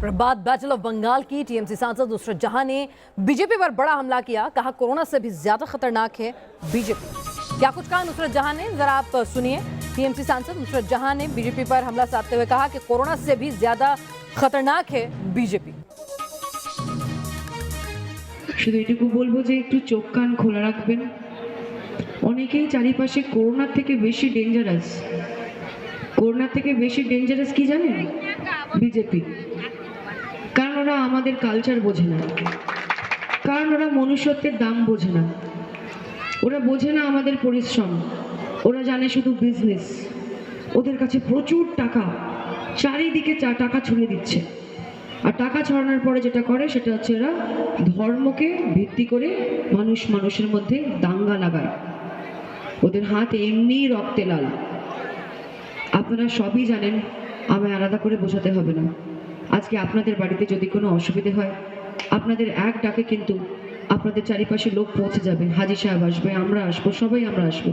बात battle of Bengal की। TMC सांसद नुसरत जहां ने बीजेपी पर बड़ा हमला किया, कहा कोरोना से भी ज्यादा खतरनाक है बीजेपी। क्या कुछ कहा नुसरत जहां ने, जरा आप सुनिए। टीएमसी सांसद नुसरत जहां ने बीजेपी पर हमला साधते हुए कहा कि कोरोना से भी ज्यादा खतरनाक है बीजेपी। শুধু এটুকু বলবো যে একটু চোখ কান খোলা রাখবেন। অনেকেই চারিপাশে করোনার থেকে বেশি ডেঞ্জারাস, করোনার থেকে বেশি ডেঞ্জারাস কি জানেন? বিজেপি। কারণ ওরা আমাদের কালচার বোঝে না, কারণ ওরা মনুষ্যত্বের দাম বোঝে না, ওরা বোঝে না আমাদের পরিশ্রম, ওরা জানে শুধু বিজনেস। ওদের কাছে প্রচুর টাকা, চারিদিকে টাকা ছড়িয়ে দিচ্ছে। আর টাকা ছড়ানোর পরে যেটা করে সেটা হচ্ছে এরা ধর্মকে ভিত্তি করে মানুষ মানুষের মধ্যে দাঙ্গা লাগায়। ওদের হাত এমনি রক্তে লাল, আপনারা সবই জানেন, আমায় আলাদা করে বোঝাতে হবে না। আজকে আপনাদের বাড়িতে যদি কোনো অসুবিধে হয়, আপনাদের এক ডাকে কিন্তু আপনাদের চারিপাশে লোক পৌঁছে যাবে। হাজি সাহেব আসবে, আমরা আসবো, সবাই আমরা আসবো।